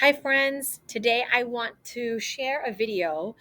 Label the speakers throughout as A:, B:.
A: Hi, friends. Today I want to share a video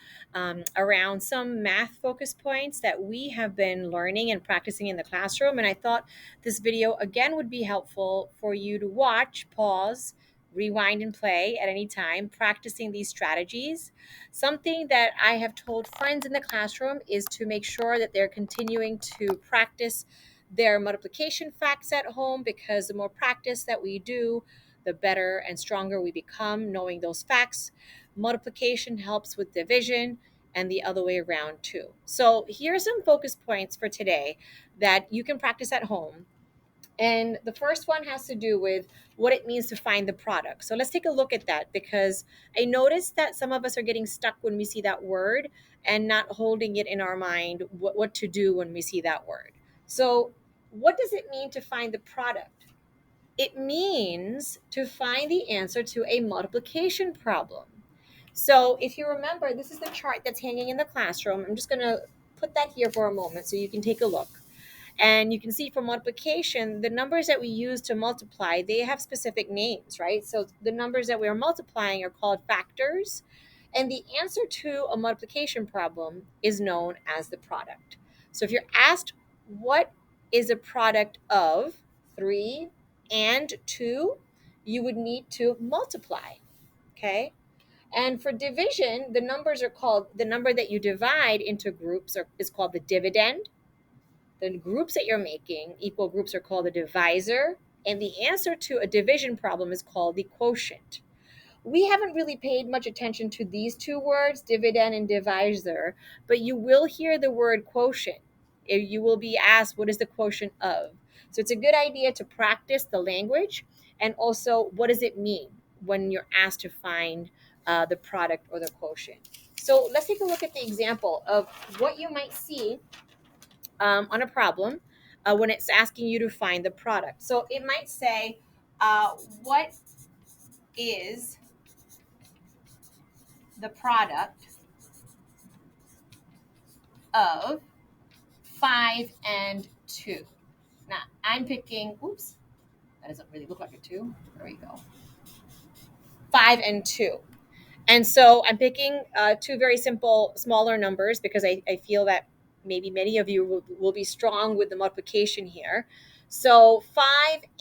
A: around some math focus points that we have been learning and practicing in the classroom. And I thought this video again would be helpful for you to watch, pause, rewind, and play at any time, practicing these strategies. Something that I have told friends in the classroom is to make sure that they're continuing to practice their multiplication facts at home because the more practice that we do, the better and stronger we become knowing those facts. Multiplication helps with division and the other way around too. So, here are some focus points for today that you can practice at home. And the first one has to do with what it means to find the product. So let's take a look at that because I noticed that some of us are getting stuck when we see that word and not holding it in our mind what to do when we see that word. So, what does it mean to find the product? It means to find the answer to a multiplication problem. So if you remember, this is the chart that's hanging in the classroom. I'm just going to put that here for a moment so you can take a look. And you can see for multiplication, the numbers that we use to multiply, they have specific names, right? So the numbers that we are multiplying are called factors. And the answer to a multiplication problem is known as the product. So if you're asked, what is a product of 3 and 2, you would need to multiply, okay? And for division, the numbers are called, the number that you divide into groups is called the dividend. The groups that you're making, equal groups, are called the divisor. And the answer to a division problem is called the quotient. We haven't really paid much attention to these two words, dividend and divisor, but you will hear the word quotient. You will be asked, what is the quotient of? So it's a good idea to practice the language and also what does it mean when you're asked to find the product or the quotient. So let's take a look at the example of what you might see on a problem when it's asking you to find the product. So it might say, what is the product of 5 and 2? Now I'm picking, oops, that doesn't really look like a 2. There we go. 5 and 2. And so I'm picking two very simple, smaller numbers because I feel that maybe many of you will be strong with the multiplication here. So 5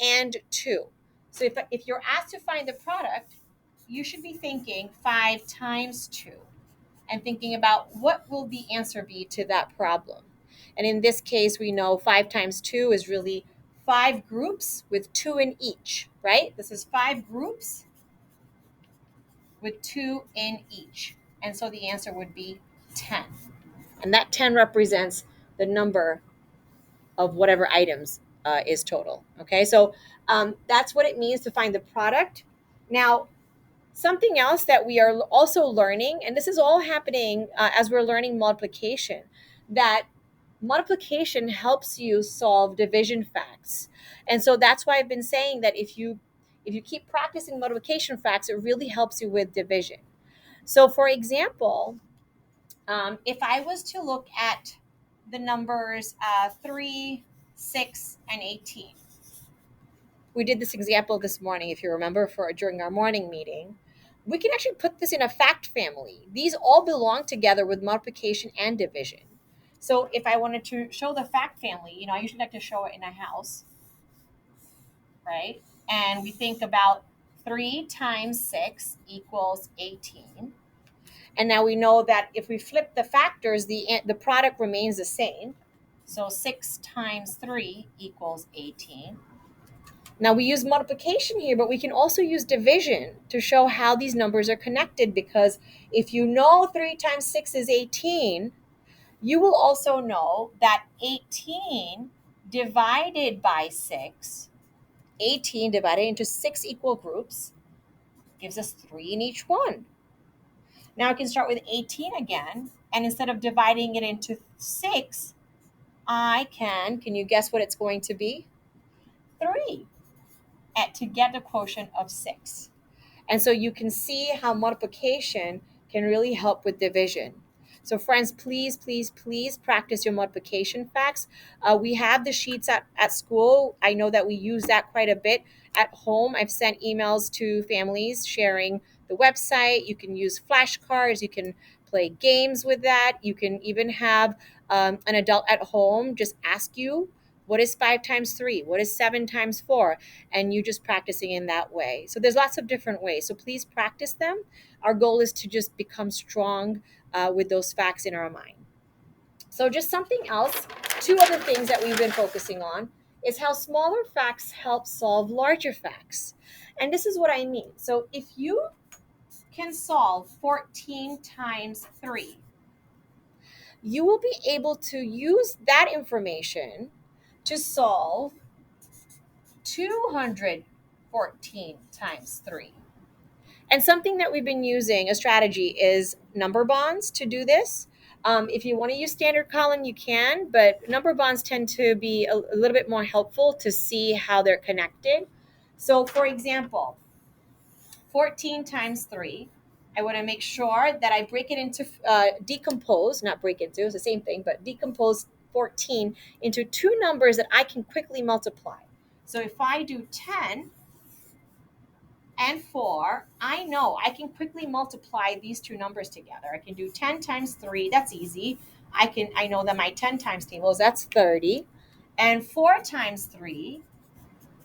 A: and 2. So if you're asked to find the product, you should be thinking 5 times 2 and thinking about what will the answer be to that problem. And in this case, we know 5 times 2 is really 5 groups with 2 in each, right? This is 5 groups with 2 in each. And so the answer would be 10. And that 10 represents the number of whatever items is total. Okay, so that's what it means to find the product. Now, something else that we are also learning, and this is all happening as we're learning multiplication, that multiplication helps you solve division facts. And so that's why I've been saying that if you keep practicing multiplication facts, it really helps you with division. So for example, if I was to look at the numbers 3, 6, and 18, we did this example this morning, if you remember, for during our morning meeting. We can actually put this in a fact family. These all belong together with multiplication and division. So if I wanted to show the fact family, I usually like to show it in a house, right? And we think about 3 times 6 equals 18. And now we know that if we flip the factors, the product remains the same. So 6 times 3 equals 18. Now we use multiplication here, but we can also use division to show how these numbers are connected, because if you know 3 times 6 is 18, you will also know that 18 divided by 6, 18 divided into 6 equal groups, gives us 3 in each one. Now I can start with 18 again, and instead of dividing it into 6, can you guess what it's going to be? 3, to get a quotient of 6. And so you can see how multiplication can really help with division. So friends, please, please, please practice your multiplication facts. We have the sheets at school. I know that we use that quite a bit. At home, I've sent emails to families sharing the website. You can use flashcards. You can play games with that. You can even have an adult at home just ask you, what is 5 times 3? What is 7 times 4? And you just practicing in that way. So there's lots of different ways. So please practice them. Our goal is to just become strong with those facts in our mind. So just something else, two other things that we've been focusing on is how smaller facts help solve larger facts. And this is what I mean. So if you can solve 14 times 3, you will be able to use that information to solve 214 times 3. And something that we've been using, a strategy, is number bonds to do this. If you want to use standard column, you can, but number bonds tend to be a little bit more helpful to see how they're connected. So, for example, 14 times 3, I want to make sure that I break it into, decompose, not break into, it's the same thing, but decompose 14 into two numbers that I can quickly multiply. So if I do 10 and 4, I know I can quickly multiply these two numbers together. I can do 10 times 3, that's easy. I know that my 10 times tables, that's 30. And 4 times 3,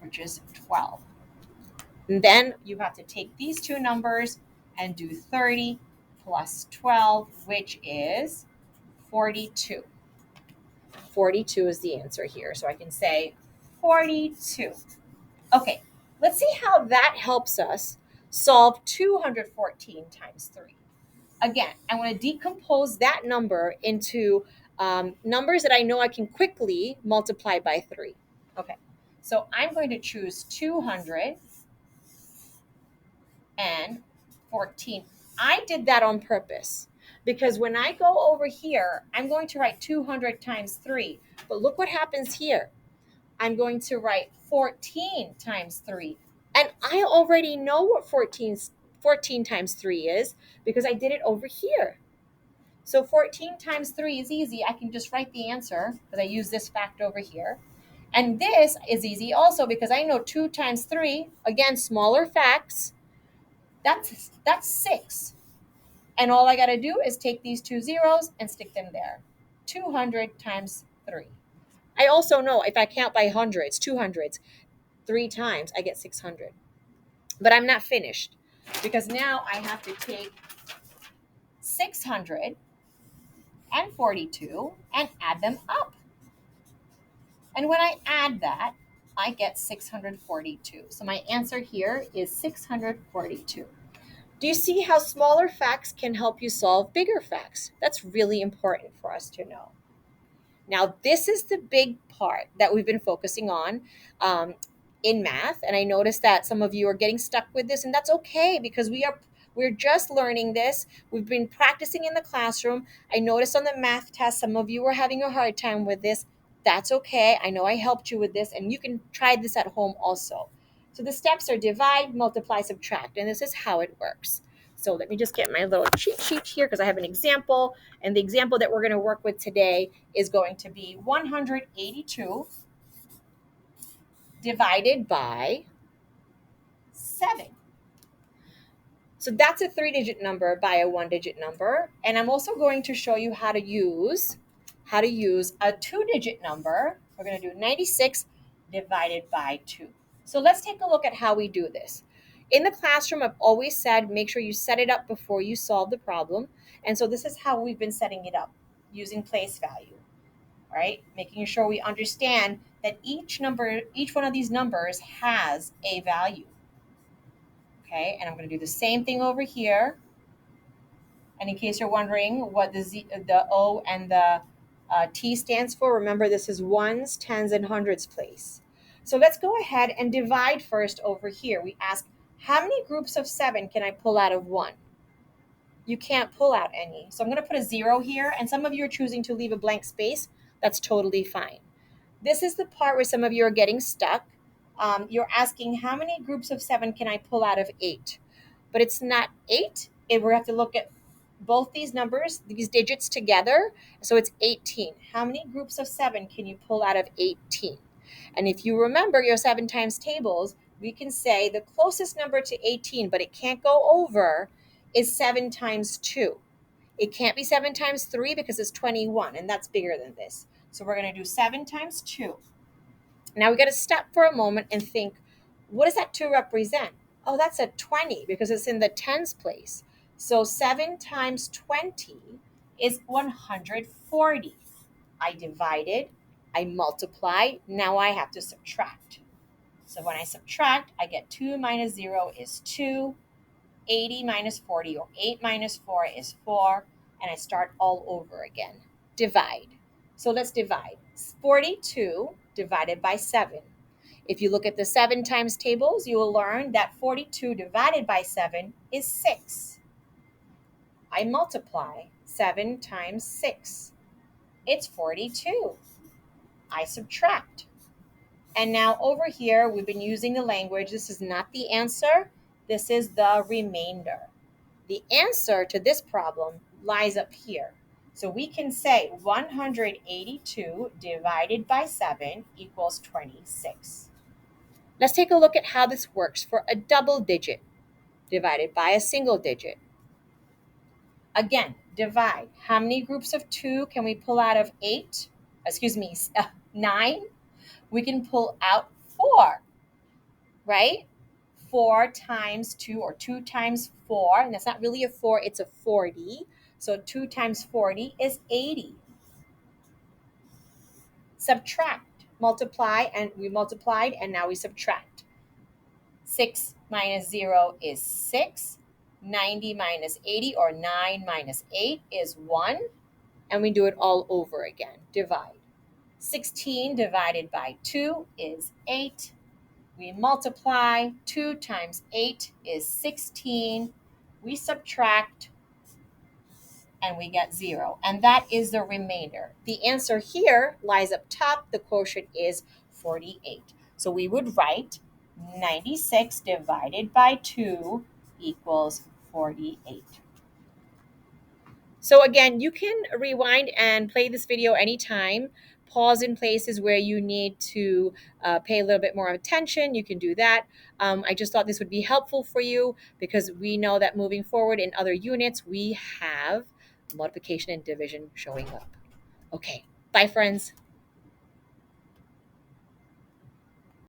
A: which is 12. And then you have to take these two numbers and do 30 plus 12, which is 42. 42 is the answer here. So I can say 42. Okay, let's see how that helps us solve 214 times 3. Again, I want to decompose that number into numbers that I know I can quickly multiply by 3. Okay, so I'm going to choose 214. I did that on purpose because when I go over here, I'm going to write 200 times 3. But look what happens here. I'm going to write 14 times 3. And I already know what 14 times 3 is because I did it over here. So 14 times 3 is easy. I can just write the answer because I use this fact over here. And this is easy also because I know 2 times 3, again, smaller facts, that's 6. And all I got to do is take these two zeros and stick them there. 200 times 3. I also know if I count by hundreds, 200s, 3 times, I get 600. But I'm not finished because now I have to take 642 and add them up. And when I add that, I get 642. So my answer here is 642. Do you see how smaller facts can help you solve bigger facts? That's really important for us to know. Now, this is the big part that we've been focusing on in math, and I noticed that some of you are getting stuck with this, and that's okay because we're just learning this. We've been practicing in the classroom. I noticed on the math test some of you were having a hard time with this. That's okay. I know I helped you with this, and you can try this at home also. So the steps are divide, multiply, subtract, and this is how it works. So let me just get my little cheat sheet here because I have an example, and the example that we're going to work with today is going to be 182 divided by 7. So that's a 3-digit number by a 1-digit number. And I'm also going to show you how to use a 2-digit number. We're going to do 96 divided by 2. So let's take a look at how we do this. In the classroom, I've always said make sure you set it up before you solve the problem. And so this is how we've been setting it up, using place value, right? Making sure we understand that each one of these numbers has a value. Okay, and I'm going to do the same thing over here. And in case you're wondering what the O and the T stands for, remember this is ones, tens, and hundreds place. So let's go ahead and divide first over here. We ask, how many groups of 7 can I pull out of 1? You can't pull out any. So I'm going to put a 0 here, and some of you are choosing to leave a blank space. That's totally fine. This is the part where some of you are getting stuck. You're asking, how many groups of 7 can I pull out of 8? But it's not 8. We have to look at both these numbers, these digits together. So it's 18. How many groups of 7 can you pull out of 18? And if you remember your 7 times tables, we can say the closest number to 18, but it can't go over, is 7 times 2. It can't be 7 times 3 because it's 21, and that's bigger than this. So we're going to do 7 times 2. Now we got to stop for a moment and think, what does that 2 represent? Oh, that's a 20 because it's in the tens place. So 7 times 20 is 140. I divided, I multiplied, now I have to subtract. So when I subtract, I get 2 minus 0 is 2, 80 minus 40, or 8 minus 4 is 4, and I start all over again. Divide. So let's divide. 42 divided by 7. If you look at the 7 times tables, you will learn that 42 divided by 7 is 6. I multiply 7 times 6. It's 42. I subtract. And now over here, we've been using the language. This is not the answer. This is the remainder. The answer to this problem lies up here. So we can say 182 divided by 7 equals 26. Let's take a look at how this works for a double digit divided by a single digit. Again, divide. How many groups of 2 can we pull out of 8? 9. We can pull out 4, right? 4 times 2, or 2 times 4, and that's not really a 4, it's a 40. So 2 times 40 is 80. Subtract, multiply, and we multiplied, and now we subtract. 6 minus 0 is 6. 90 minus 80, or 9 minus 8 is 1. And we do it all over again. Divide. 16 divided by 2 is 8. We multiply. 2 times 8 is 16. We subtract, and we get 0. And that is the remainder. The answer here lies up top. The quotient is 48. So we would write 96 divided by 2 equals 48. So again, you can rewind and play this video anytime. Pause in places where you need to pay a little bit more attention. You can do that. I just thought this would be helpful for you because we know that moving forward in other units, we have multiplication and division showing up. Okay, bye friends.